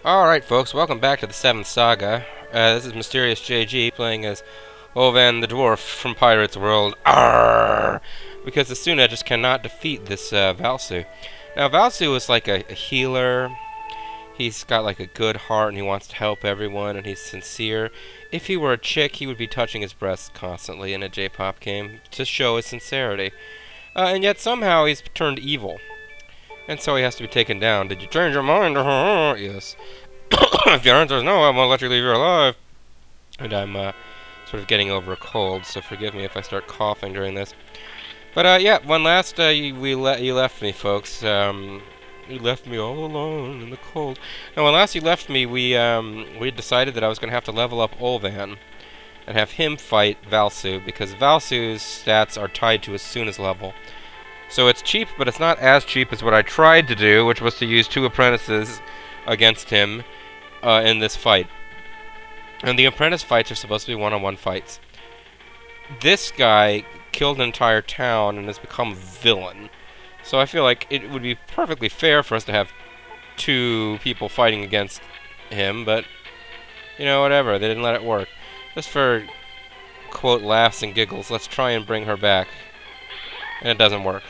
Alright folks, welcome back to the 7th Saga. This is Mysterious JG playing as Ovan the Dwarf from Pirate's World. Arrgh! Because Esuna just cannot defeat this Valu. Now Valu is like a healer. He's got like a good heart and he wants to help everyone and he's sincere. If he were a chick, he would be touching his breasts constantly in a J-pop game to show his sincerity. And yet somehow he's turned evil. And so he has to be taken down. Did you change your mind? Yes. If your answer is no, I won't let you leave here alive. And I'm sort of getting over a cold, so forgive me if I start coughing during this. But yeah, when last you left me, folks, you left me all alone in the cold. Now, when last you left me, we decided that I was going to have to level up Olvan and have him fight Valu, because Valu's stats are tied to Esuna's level. So it's cheap, but it's not as cheap as what I tried to do, which was to use 2 apprentices against him in this fight. And the apprentice fights are supposed to be one-on-one fights. This guy killed an entire town and has become a villain. So I feel like it would be perfectly fair for us to have 2 people fighting against him, but, you know, whatever, they didn't let it work. Just for, quote, laughs and giggles, let's try and bring her back. And it doesn't work.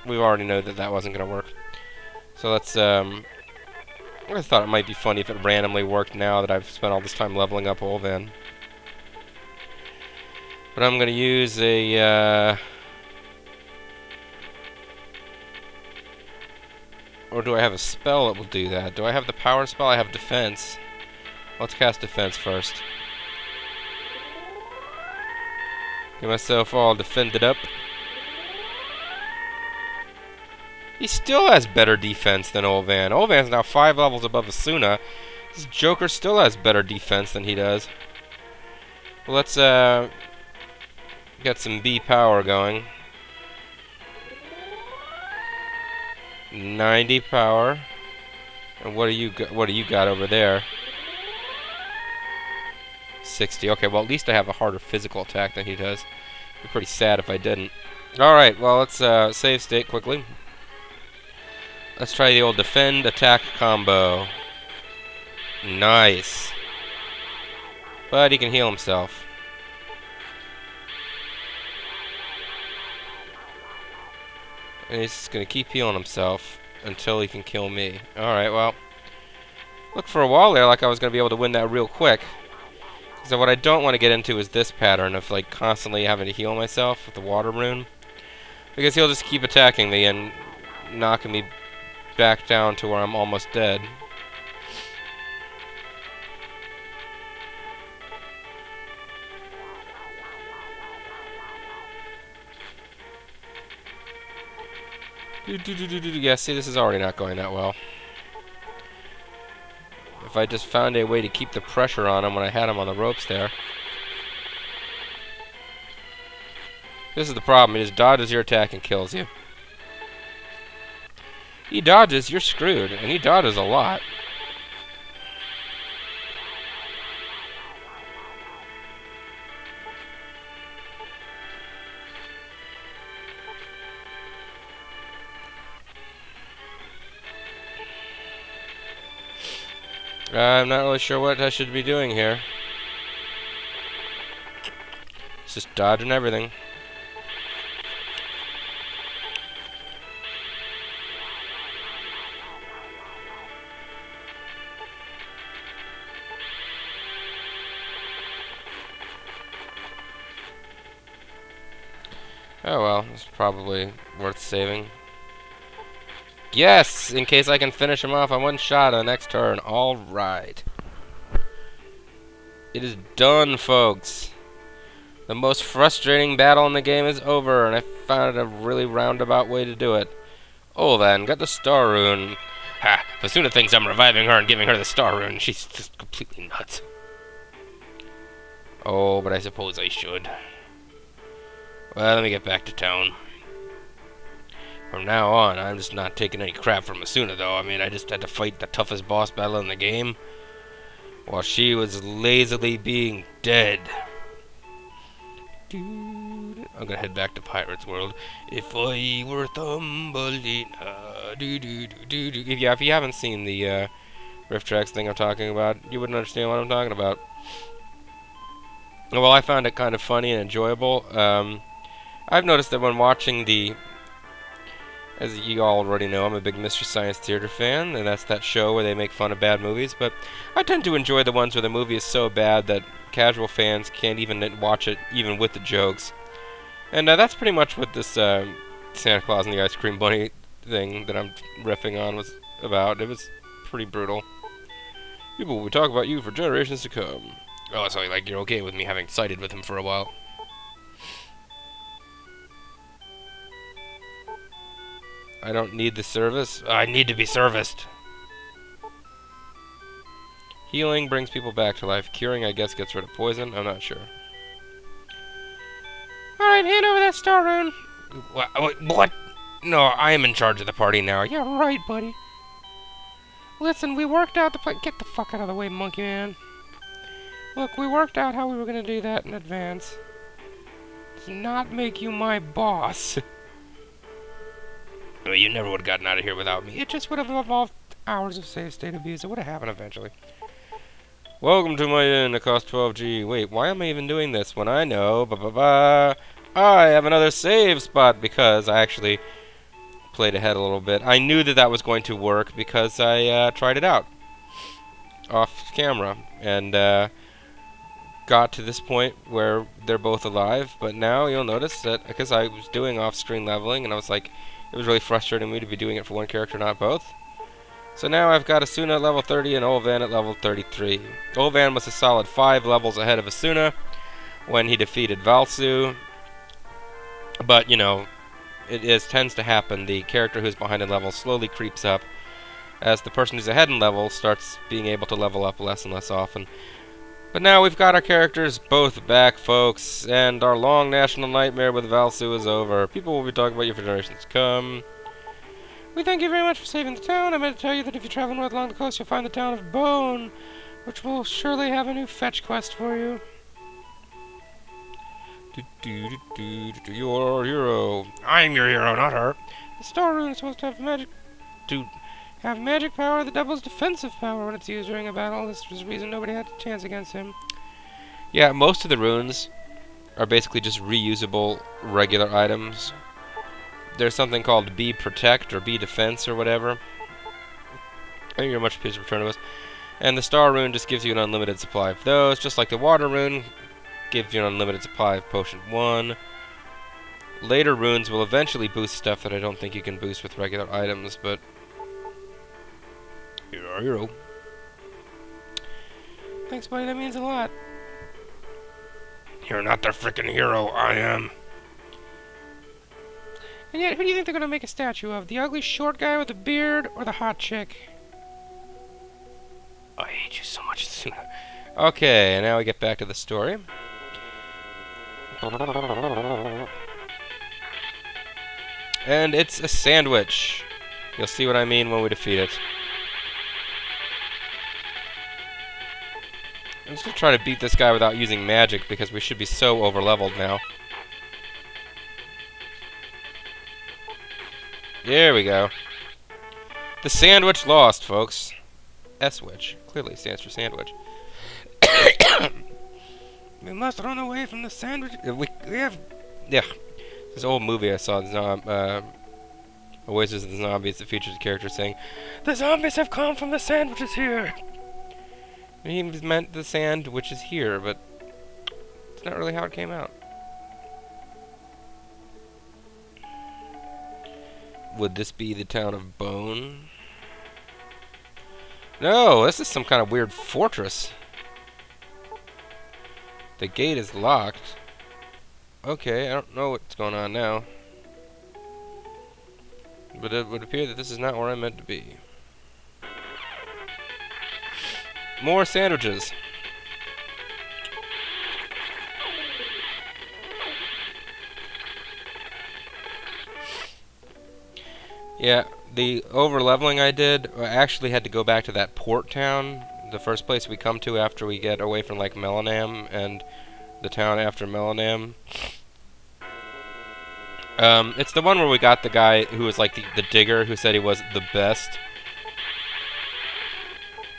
We already know that that wasn't going to work. So let's, I thought it might be funny if it randomly worked now that I've spent all this time leveling up Olvan. But I'm going to use a, or do I have a spell that will do that? Do I have the power spell? I have defense. Let's cast defense first. Get myself all defended up. He still has better defense than Olvan. Olvan's now 5 levels above Esuna. This Joker still has better defense than he does. Well, let's get some B power going. 90 power. And what do you got over there? 60. Okay, well at least I have a harder physical attack than he does. It'd be pretty sad if I didn't. Alright, well let's save state quickly. Let's try the old defend attack combo. Nice. But he can heal himself. And he's just gonna keep healing himself until he can kill me. Alright, well. Look, for a while there like I was gonna be able to win that real quick. So what I don't want to get into is this pattern of like constantly having to heal myself with the water rune. Because he'll just keep attacking me and knocking me back down to where I'm almost dead. Yeah, see, this is already not going that well. If I just found a way to keep the pressure on him when I had him on the ropes there. This is the problem, he just dodges your attack and kills you. He dodges, you're screwed, and he dodges a lot. I'm not really sure what I should be doing here. It's just dodging everything. Oh well, it's probably worth saving. Yes! In case I can finish him off on one shot on the next turn. Alright. It is done, folks. The most frustrating battle in the game is over, and I found a really roundabout way to do it. Oh then, got the star rune. Ha! Esuna thinks I'm reviving her and giving her the star rune. She's just completely nuts. Oh, but I suppose I should. Well, let me get back to town. From now on, I'm just not taking any crap from Esuna, though. I mean, I just had to fight the toughest boss battle in the game while she was lazily being dead. I'm gonna head back to Pirate's World. If I were Thumbelina. Yeah, if you haven't seen the riff tracks thing I'm talking about, you wouldn't understand what I'm talking about. Well, I found it kind of funny and enjoyable. I've noticed that when watching the, as you all already know, I'm a big Mystery Science Theater fan, and that's that show where they make fun of bad movies, but I tend to enjoy the ones where the movie is so bad that casual fans can't even watch it, even with the jokes. And that's pretty much what this Santa Claus and the Ice Cream Bunny thing that I'm riffing on was about. It was pretty brutal. People will talk about you for generations to come. Oh, so like you're okay with me having sided with him for a while. I don't need the service. I need to be serviced. Healing brings people back to life. Curing, I guess, gets rid of poison. I'm not sure. Alright, hand over that star rune. What? No, I am in charge of the party now. Yeah, right, buddy. Listen, we worked out the plan. Get the fuck out of the way, monkey man. Look, we worked out how we were gonna do that in advance. Does not make you my boss. Well, you never would have gotten out of here without me. It just would have involved hours of save state abuse. It would have happened eventually. Welcome to my inn. It costs 12G. Wait, why am I even doing this when I know? I have another save spot because I actually played ahead a little bit. I knew that that was going to work because I tried it out off camera and got to this point where they're both alive. But now you'll notice that because I was doing off-screen leveling and I was like, it was really frustrating me to be doing it for one character, not both. So now I've got Esuna at level 30 and Olvan at level 33. Olvan was a solid 5 levels ahead of Esuna when he defeated Valu. But, you know, it tends to happen. The character who's behind in level slowly creeps up as the person who's ahead in level starts being able to level up less and less often. But now we've got our characters both back, folks, and our long national nightmare with Valu is over. People will be talking about you for generations to come. We thank you very much for saving the town. I meant to tell you that if you travel north along the coast, you'll find the town of Bone, which will surely have a new fetch quest for you. You're our hero. I'm your hero, not her. The star rune is supposed to have magic power that doubles defensive power when it's used during a battle. This was the reason nobody had a chance against him. Yeah, most of the runes are basically just reusable regular items. There's something called Be Protect or Be Defense or whatever. I think you're much pleased to return to us. And the star rune just gives you an unlimited supply of those, just like the water rune gives you an unlimited supply of potion 1. Later runes will eventually boost stuff that I don't think you can boost with regular items, but you're our hero. Thanks, buddy, that means a lot. You're not the frickin' hero, I am. And yet, who do you think they're gonna make a statue of? The ugly short guy with the beard, or the hot chick? I hate you so much, Esuna. Okay, now we get back to the story. And it's a sandwich. You'll see what I mean when we defeat it. I'm just gonna try to beat this guy without using magic because we should be so over-leveled now. There we go. The sandwich lost, folks. S-witch clearly stands for sandwich. We must run away from the sandwich. We have... Yeah. This old movie I saw, Oasis of the Zombies, that features a character saying, "The zombies have come from the sandwiches here." And he meant the sand which is here, but it's not really how it came out. Would this be the town of Bone? No, this is some kind of weird fortress. The gate is locked. Okay, I don't know what's going on now. But it would appear that this is not where I'm meant to be. More sandwiches. Yeah, the over-leveling I did, I actually had to go back to that port town, the first place we come to after we get away from, like, Melanam, and the town after Melanam. It's the one where we got the guy who was, like, the digger who said he was the best.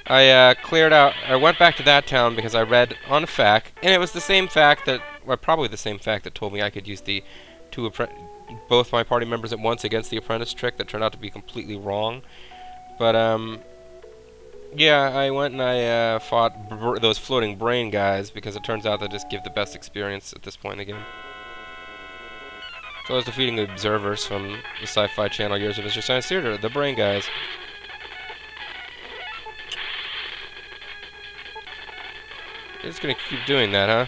I cleared out. I went back to that town because I read on a fact, and it was the same fact that, well, probably the same fact that told me I could use the both my party members at once against the apprentice trick that turned out to be completely wrong. But yeah, I went and I fought those floating brain guys because it turns out they just give the best experience at this point in the game. So I was defeating the observers from the Sci-Fi Channel Years of Mystery Science Theater, the brain guys. You're just gonna keep doing that, huh?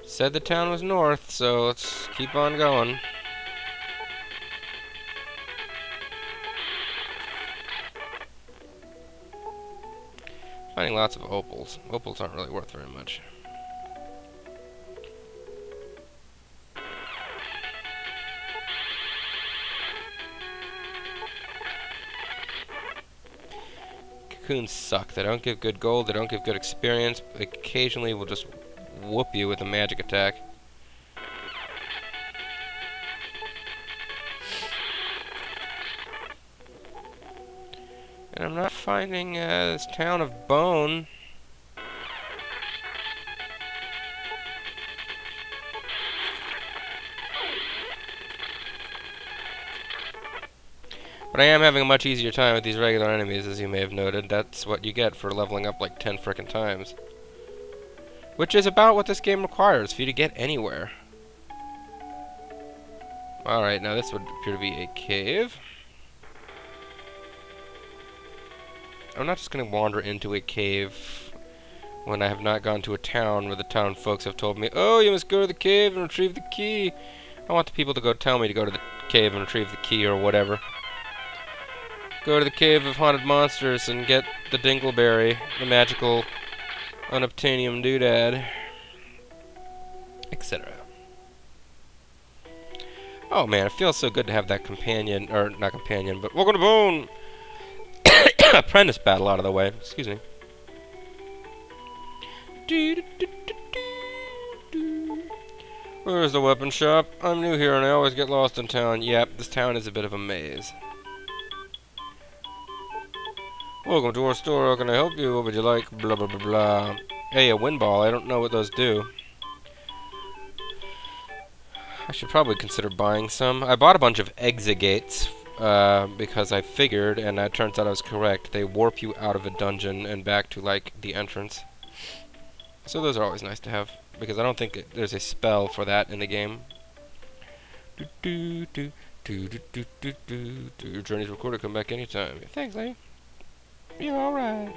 Said the town was north, so let's keep on going. Finding lots of opals. Opals aren't really worth very much. Cocoons suck. They don't give good gold, they don't give good experience. They occasionally will just whoop you with a magic attack. And I'm not finding this town of Bone. But I am having a much easier time with these regular enemies, as you may have noted. That's what you get for leveling up like 10 frickin' times. Which is about what this game requires for you to get anywhere. Alright, now this would appear to be a cave. I'm not just going to wander into a cave when I have not gone to a town where the town folks have told me, oh, you must go to the cave and retrieve the key. I want the people to go tell me to go to the cave and retrieve the key or whatever. Go to the cave of haunted monsters and get the dingleberry, the magical unobtainium doodad, etc. Oh man, it feels so good to have that companion, or not companion, but welcome to Bone! Apprentice battle out of the way. Excuse me. Where's the weapon shop? I'm new here and I always get lost in town. Yep, this town is a bit of a maze. Welcome to our store, how can I help you? What would you like? Blah blah blah blah. Hey, a wind ball, I don't know what those do. I should probably consider buying some. I bought a bunch of exegates, because I figured, and it turns out I was correct, they warp you out of a dungeon and back to, like, the entrance. So those are always nice to have, because I don't think there's a spell for that in the game. Your journey's recorded, come back anytime. Thanks, lady. You're alright.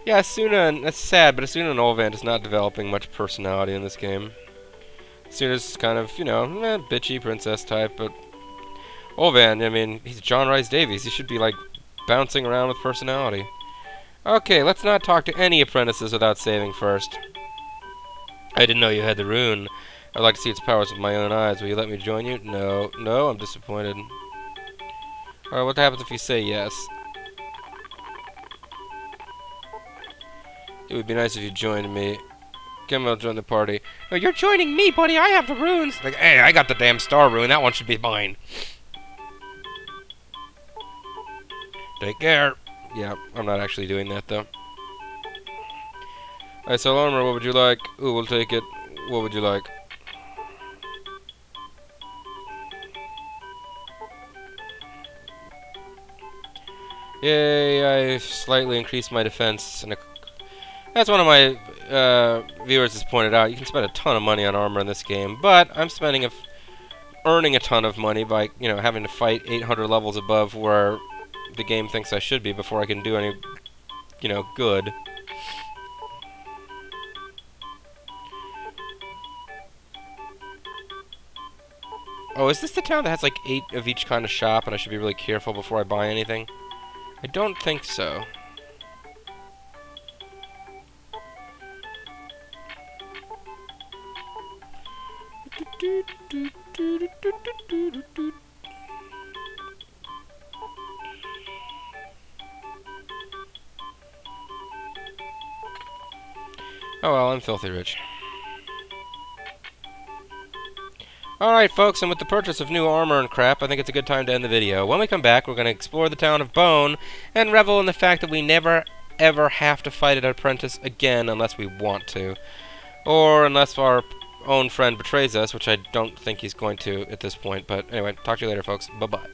Yeah, Esuna, that's sad, but Esuna and Olvan is not developing much personality in this game. Esuna's kind of, you know, bitchy princess type, but Olvan, I mean, he's John Rhys Davies. He should be, like, bouncing around with personality. Okay, let's not talk to any apprentices without saving first. I didn't know you had the rune. I'd like to see its powers with my own eyes. Will you let me join you? No. No, I'm disappointed. Alright, what happens if you say yes? It would be nice if you joined me. Come on, join the party. No, you're joining me, buddy. I have the runes. Like, hey, I got the damn star rune. That one should be mine. Take care. Yeah, I'm not actually doing that, though. I sell armor. What would you like? Ooh, we'll take it. What would you like? Yay, I slightly increased my defense. And that's one of my viewers has pointed out. You can spend a ton of money on armor in this game, but I'm earning a ton of money by, you know, having to fight 800 levels above where the game thinks I should be before I can do any, you know, good. Oh, is this the town that has like 8 of each kind of shop and I should be really careful before I buy anything? I don't think so. Oh well, I'm filthy rich. Alright, folks, and with the purchase of new armor and crap, I think it's a good time to end the video. When we come back, we're going to explore the town of Bone and revel in the fact that we never, ever have to fight an apprentice again unless we want to. Or unless our own friend betrays us, which I don't think he's going to at this point. But anyway, talk to you later, folks. Bye-bye.